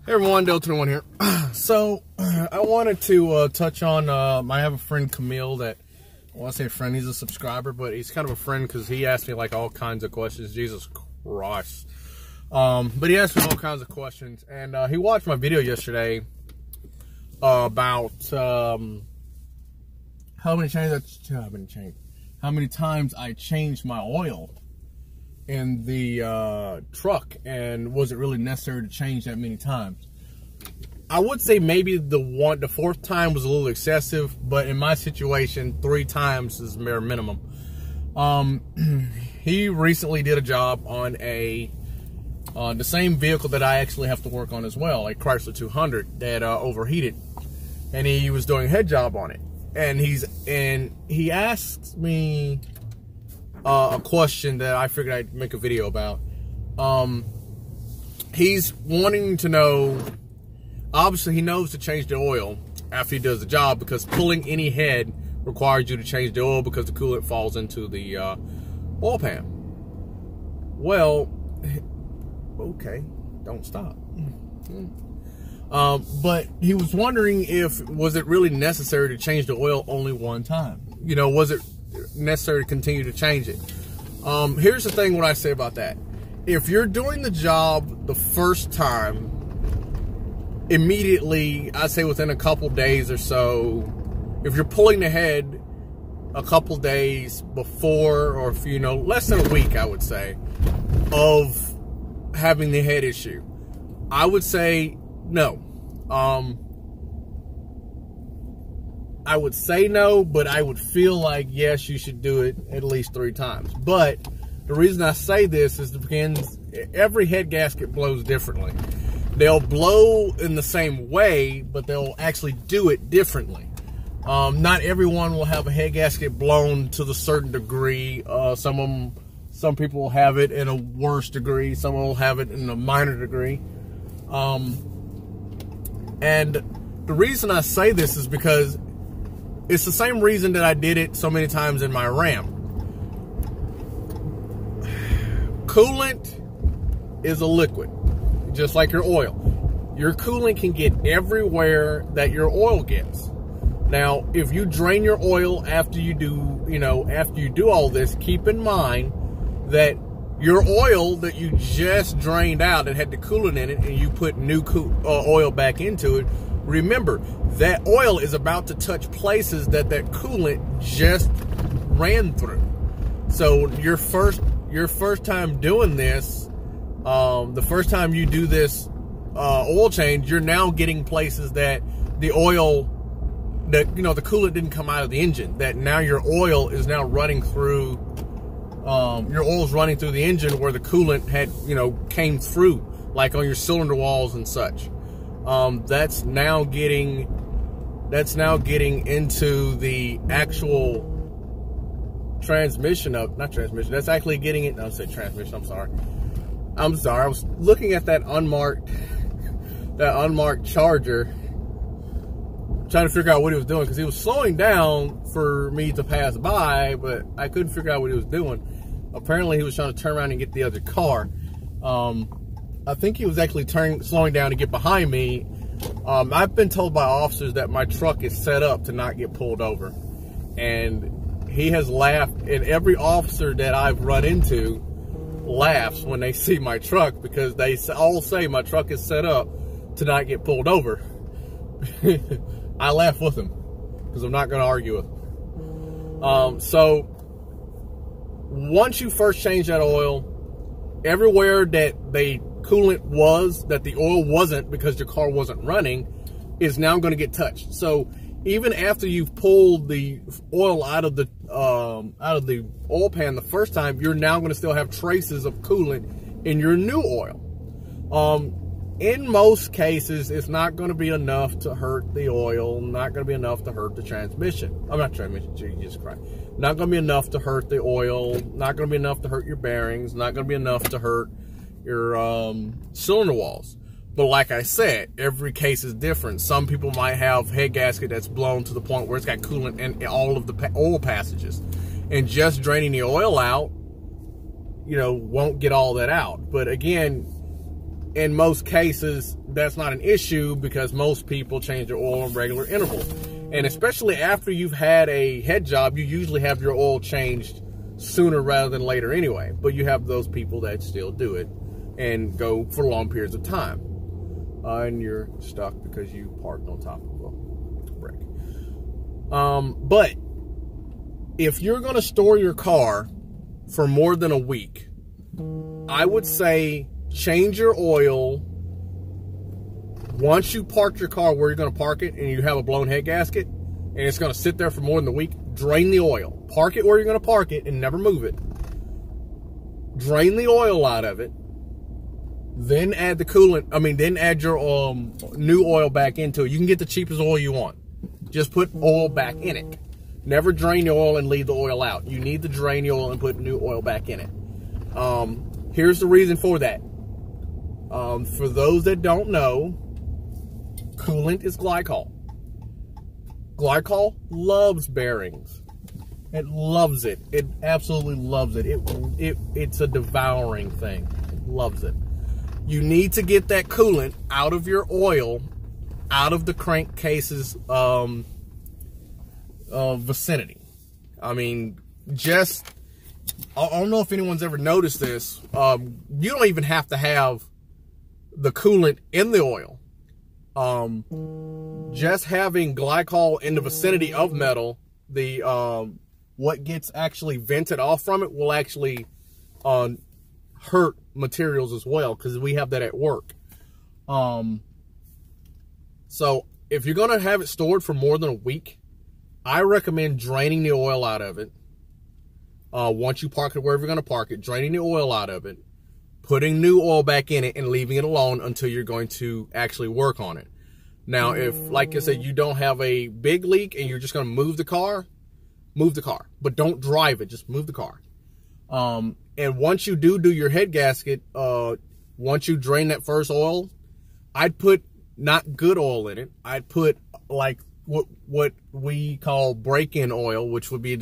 Hey everyone, Dale21 here. So, I wanted to touch on, I have a friend, Camille, that, well, I say friend, he's a subscriber, but he's kind of a friend because he asked me like all kinds of questions. Jesus Christ. But he asked me all kinds of questions, and he watched my video yesterday about how many times I changed my oil in the truck, and was it really necessary to change that many times? I would say maybe the fourth time was a little excessive, but in my situation, 3 times is bare minimum. He recently did a job on the same vehicle that I actually have to work on as well, a Chrysler 200 that overheated, and he was doing a head job on it, and he asked me a question that I figured I'd make a video about. He's wanting to know, obviously he knows to change the oil after he does the job, because pulling any head requires you to change the oil because the coolant falls into the oil pan. Well, okay, don't stop. But he was wondering was it really necessary to change the oil only one time? You know, was it necessary to continue to change it? Here's the thing, what I say about that. If you're doing the job the first time, immediately, I'd say within a couple days or so, if you're pulling the head a couple days before, or if you know, less than a week, I would say, of having the head issue, I would say no. I would say no, but I would feel like, yes, you should do it at least 3 times. But the reason I say this is because every head gasket blows differently. They'll blow in the same way, but they'll actually do it differently. Not everyone will have a head gasket blown to the certain degree. Some people will have it in a worse degree. Some will have it in a minor degree. And the reason I say this is because it's the same reason that I did it so many times in my Ram. Coolant is a liquid, just like your oil. Your coolant can get everywhere that your oil gets. Now, if you drain your oil after you do all this, keep in mind that your oil that you just drained out and had the coolant in it, and you put new oil back into it, remember, that oil is about to touch places that coolant just ran through. So your first time doing this, the first time you do this oil change, you're now getting places that the oil, that the coolant didn't come out of the engine, that now your oil is now running through, your oil's running through the engine where the coolant had, came through, like on your cylinder walls and such. That's now getting into the actual transmission of, not transmission, that's actually getting it, no, I said transmission, I'm sorry, I was looking at that unmarked charger, trying to figure out what he was doing, because he was slowing down for me to pass by, but I couldn't figure out what he was doing. Apparently he was trying to turn around and get the other car. I think he was actually slowing down to get behind me. I've been told by officers that my truck is set up to not get pulled over, and he has laughed, and every officer that I've run into laughs when they see my truck, because they all say my truck is set up to not get pulled over. I laugh with them because I'm not going to argue with them. So once you first change that oil, everywhere that the coolant was, that the oil wasn't because your car wasn't running, is now going to get touched. So even after you've pulled the oil out of the oil pan the first time, you're now going to still have traces of coolant in your new oil. In most cases, it's not going to be enough to hurt the oil, not going to be enough to hurt the transmission. I'm not transmission, Jesus Christ. Not going to be enough to hurt the oil, not going to be enough to hurt your bearings, not going to be enough to hurt your cylinder walls. But like I said, every case is different. Some people might have head gasket that's blown to the point where it's got coolant in all of the oil passages. And just draining the oil out, won't get all that out. But again, in most cases, that's not an issue because most people change their oil in regular intervals. And especially after you've had a head job, you usually have your oil changed sooner rather than later anyway. But you have those people that still do it and go for long periods of time. And you're stuck because you parked on top of a brick. But if you're going to store your car for more than a week, I would say change your oil. Once you park your car where you're going to park it and you have a blown head gasket and it's going to sit there for more than a week, drain the oil. Park it where you're going to park it and never move it. Drain the oil out of it. Then add the coolant. Then add your new oil back into it. You can get the cheapest oil you want. Just put oil back in it. Never drain the oil and leave the oil out. You need to drain the oil and put new oil back in it. Here's the reason for that. For those that don't know, coolant is glycol. Glycol loves bearings. It loves it. It absolutely loves it. It's a devouring thing. It loves it. You need to get that coolant out of your oil, out of the crankcase's vicinity. I don't know if anyone's ever noticed this. You don't even have to have the coolant in the oil. Just having glycol in the vicinity of metal, what gets actually vented off from it will actually hurt materials as well, because we have that at work. So if you're going to have it stored for more than a week, I recommend draining the oil out of it. Once you park it wherever you're going to park it, draining the oil out of it, putting new oil back in it, and leaving it alone until you're going to actually work on it. Now, if, like I said, you don't have a big leak and you're just going to move the car. But don't drive it. Just move the car. And once you do your head gasket, once you drain that first oil, I'd put not good oil in it. I'd put like what we call break-in oil, which would be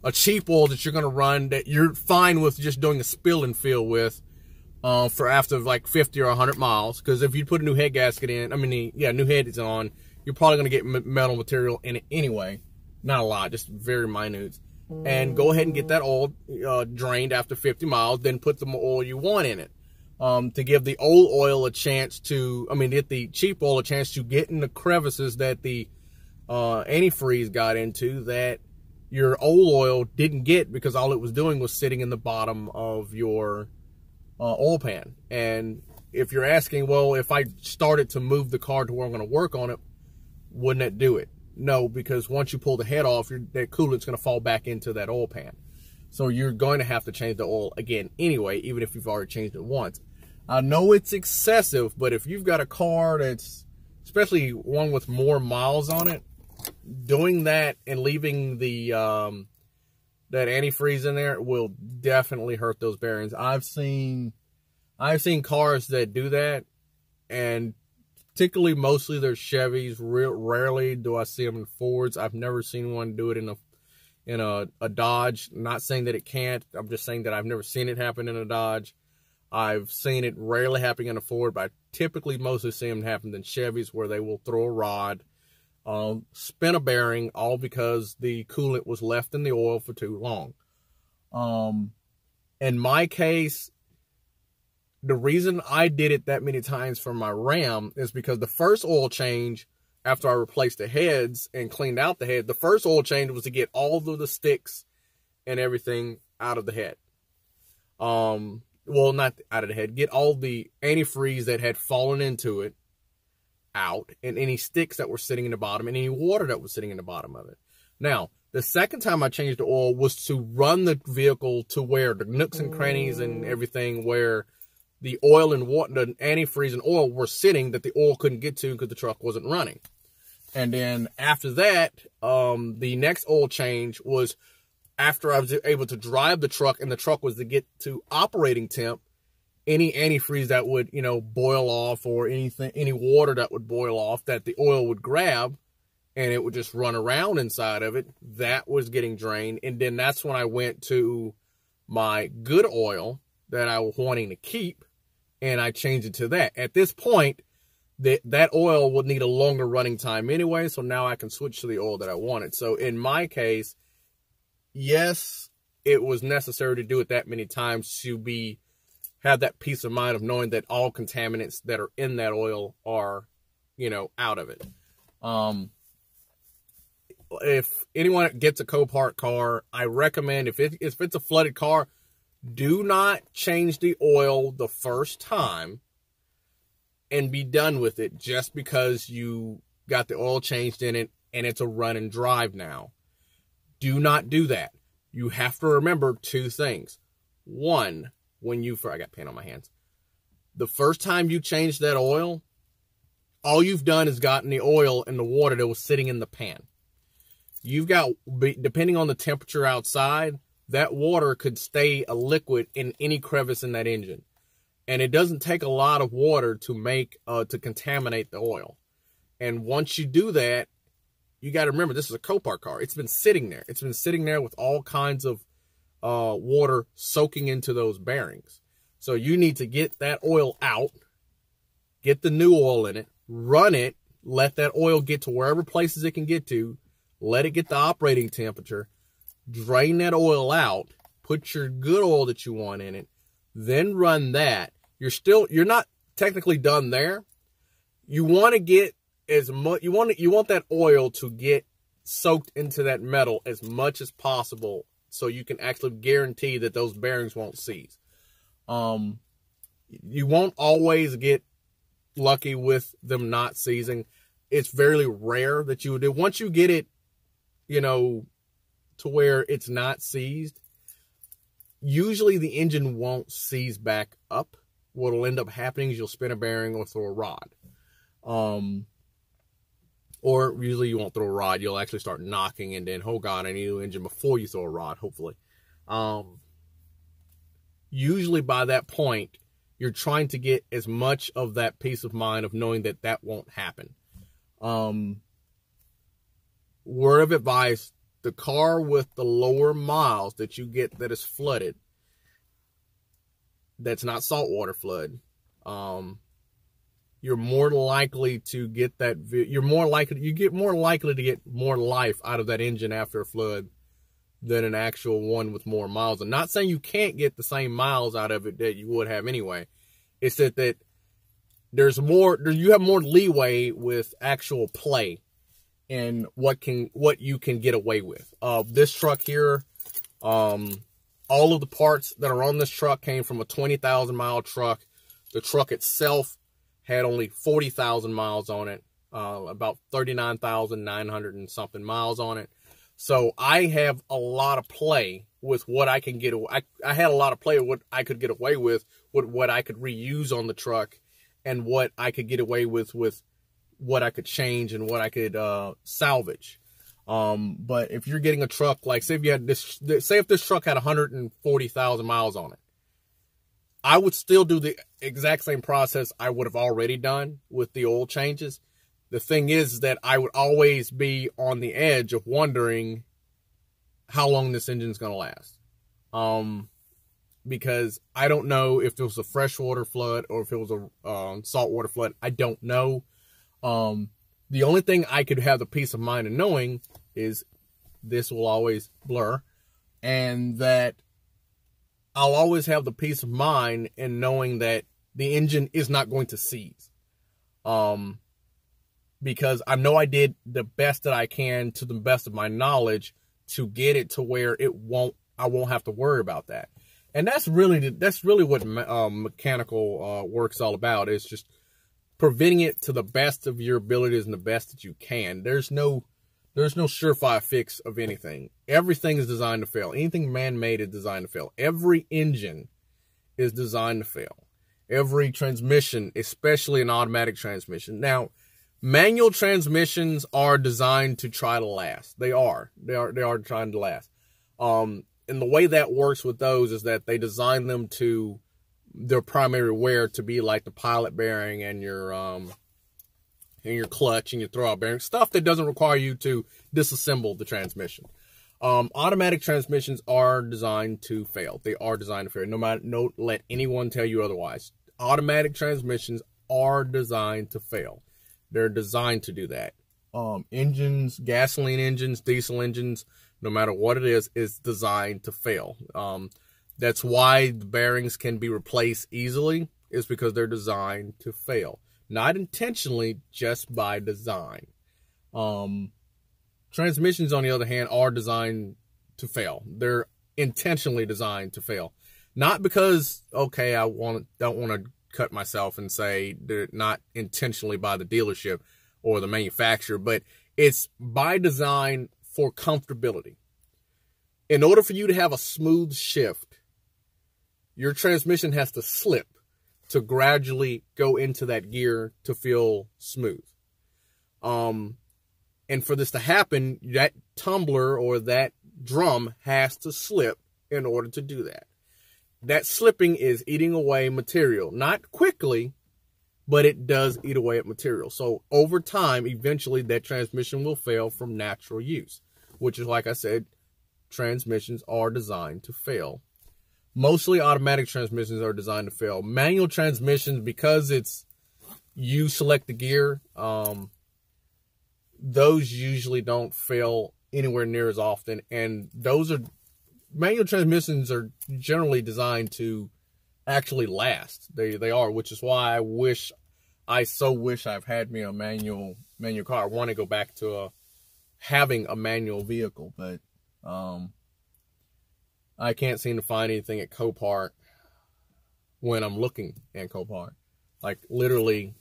a cheap oil that you're going to run that you're fine with just doing a spill and fill with for after like 50 or 100 miles. Because if you put a new head gasket in, new head is on, you're probably going to get metal material in it anyway. Not a lot, just very minute. And go ahead and get that oil drained after 50 miles, then put the oil you want in it. To give the old oil a chance to, get the cheap oil a chance to get in the crevices that the antifreeze got into that your old oil didn't get, because all it was doing was sitting in the bottom of your oil pan. And if you're asking, well, if I started to move the car to where I'm going to work on it, wouldn't that do it? No, because once you pull the head off, that coolant's going to fall back into that oil pan. So you're going to have to change the oil again anyway, even if you've already changed it once. I know it's excessive, but if you've got a car that's, especially one with more miles on it, doing that and leaving the that antifreeze in there will definitely hurt those bearings. I've seen cars that do that, and particularly mostly they're Chevys. Rarely do I see them in Fords. I've never seen one do it in a Dodge. I'm not saying that it can't. I'm just saying that I've never seen it happen in a Dodge. I've seen it rarely happening in a Ford, but I typically mostly see them happen in Chevys, where they will throw a rod, spin a bearing, all because the coolant was left in the oil for too long. In my case, the reason I did it that many times for my Ram is because the first oil change, after I replaced the heads and cleaned out the head, the first oil change was to get all of the sticks and everything out of the head. Well, not out of the head. Get all the antifreeze that had fallen into it out, and any sticks that were sitting in the bottom, and any water that was sitting in the bottom of it. Now, the second time I changed the oil was to run the vehicle to where the nooks and crannies and everything where the oil and water, the antifreeze and oil were sitting, that the oil couldn't get to because the truck wasn't running. And then after that, the next oil change was after I was able to drive the truck and the truck was to get to operating temp. Any antifreeze that would, boil off, or anything, any water that would boil off that the oil would grab and it would just run around inside of it, that was getting drained. And then that's when I went to my good oil that I was wanting to keep, and I changed it to that. At this point, that oil would need a longer running time anyway, so now I can switch to the oil that I wanted. So in my case, yes, it was necessary to do it that many times to have that peace of mind of knowing that all contaminants that are in that oil are, out of it. If anyone gets a Copart car, I recommend if it's a flooded car, do not change the oil the first time and be done with it just because you got the oil changed in it and it's a run and drive now. Do not do that. You have to remember two things. One, I got paint on my hands. The first time you change that oil, all you've done is gotten the oil in the water that was sitting in the pan. You've got, depending on the temperature outside, that water could stay a liquid in any crevice in that engine. And it doesn't take a lot of water to contaminate the oil. And once you do that, you got to remember, this is a Copart car. It's been sitting there. It's been sitting there with all kinds of water soaking into those bearings. So you need to get that oil out, get the new oil in it, run it, let that oil get to wherever places it can get to, let it get the operating temperature, drain that oil out, put your good oil that you want in it, then run that. You're not technically done there. You want to get as much, you want that oil to get soaked into that metal as much as possible so you can actually guarantee that those bearings won't seize. You won't always get lucky with them not seizing. It's very rare that you would do. Once you get it, to where it's not seized, usually the engine won't seize back up. What'll end up happening is you'll spin a bearing or throw a rod. Or usually you won't throw a rod. You'll actually start knocking and then, oh God, I need a new engine before you throw a rod, hopefully. Usually by that point, you're trying to get as much of that peace of mind of knowing that that won't happen. Word of advice, the car with the lower miles that you get that is flooded, that's not saltwater flood, you're more likely to get that, you get more likely to get more life out of that engine after a flood than an actual one with more miles. I'm not saying you can't get the same miles out of it that you would have anyway. It's that you have more leeway with actual play and what you can get away with. This truck here, all of the parts that are on this truck came from a 20,000 mile truck. The truck itself had only 40,000 miles on it, about 39,900 and something miles on it. So I have a lot of play with what I can get. I had a lot of play with what I could get away with what I could reuse on the truck, and what I could get away with what I could change and what I could salvage. But if you're getting a truck, like say if this truck had 140,000 miles on it, I would still do the exact same process I would have already done with the oil changes. The thing is that I would always be on the edge of wondering how long this engine's going to last. Because I don't know if it was a freshwater flood or if it was a saltwater flood. I don't know. The only thing I could have the peace of mind of knowing is this will always blur, and that I'll always have the peace of mind in knowing that the engine is not going to seize. Because I know I did the best that I can to the best of my knowledge to get it to where I won't have to worry about that. And that's really what mechanical work's all about. It's just preventing it to the best of your abilities and the best that you can. There's no surefire fix of anything. Everything is designed to fail. Anything man-made is designed to fail. Every engine is designed to fail. Every transmission, especially an automatic transmission. Now, manual transmissions are designed to try to last. They are trying to last. And the way that works with those is that they design them to their primary wear to be like the pilot bearing and your clutch and your throwout bearing, stuff that doesn't require you to disassemble the transmission. Automatic transmissions are designed to fail. They are designed to fail. Don't let anyone tell you otherwise. Automatic transmissions are designed to fail. They're designed to do that. Engines, gasoline engines, diesel engines, no matter what it is designed to fail. That's why the bearings can be replaced easily, is because they're designed to fail. Not intentionally, just by design. Transmissions, on the other hand, are designed to fail. They're intentionally designed to fail. Not because, okay, I don't want to cut myself and say they're not intentionally by the dealership or the manufacturer, but it's by design for comfortability. In order for you to have a smooth shift, your transmission has to slip to gradually go into that gear to feel smooth. And for this to happen, that tumbler or that drum has to slip in order to do that. That slipping is eating away material. Not quickly, but it does eat away at material. So over time, eventually that transmission will fail from natural use, which is, like I said, transmissions are designed to fail. Mostly automatic transmissions are designed to fail. Manual transmissions, because it's you select the gear, those usually don't fail anywhere near as often. And those are, manual transmissions are generally designed to actually last. They are, which is why I so wish I've had me a manual car. I want to go back to having a manual vehicle, but I can't seem to find anything at Copart when I'm looking at Copart. Like, literally,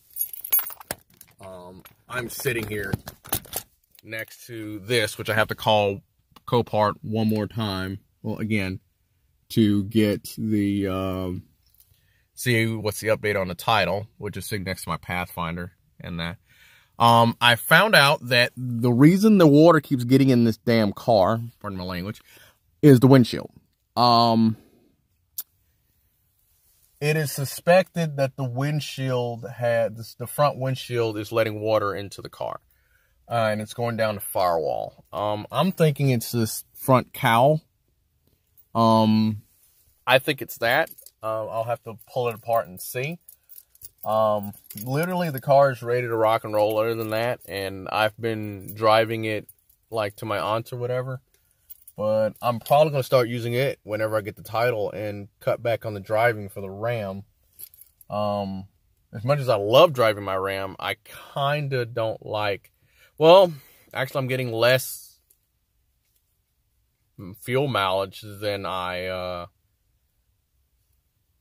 I'm sitting here next to this, which I have to call Copart one more time. Well, again, to get the, see what's the update on the title, which is sitting next to my Pathfinder and that. I found out that the reason the water keeps getting in this damn car, pardon my language, is the windshield. It is suspected that the windshield the front windshield is letting water into the car. And it's going down the firewall. I'm thinking it's this front cowl. I think it's that. I'll have to pull it apart and see. Literally, the car is ready to rock and roll other than that. And I've been driving it, like, to my aunt's or whatever. But I'm probably going to start using it whenever I get the title and cut back on the driving for the Ram. As much as I love driving my Ram, I kind of don't like... Well, actually, I'm getting less fuel mileage than I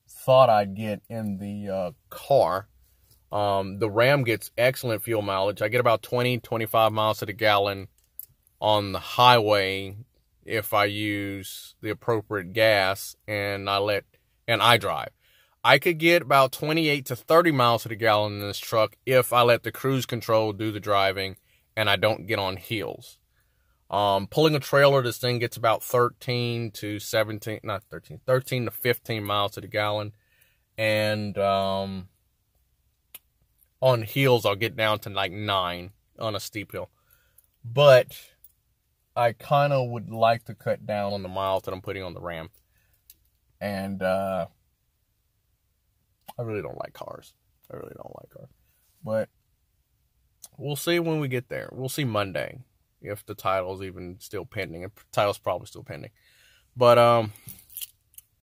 thought I'd get in the car. The Ram gets excellent fuel mileage. I get about 20-25 miles to the gallon on the highway if I use the appropriate gas and I drive. I could get about 28 to 30 miles to the gallon in this truck if I let the cruise control do the driving and I don't get on heels. Pulling a trailer, this thing gets about 13 to 15 miles to the gallon. And on heels, I'll get down to like 9 on a steep hill. But I kind of would like to cut down on the miles that I'm putting on the Ram. And I really don't like cars. But we'll see when we get there. We'll see Monday if the title's even still pending. The title's probably still pending. But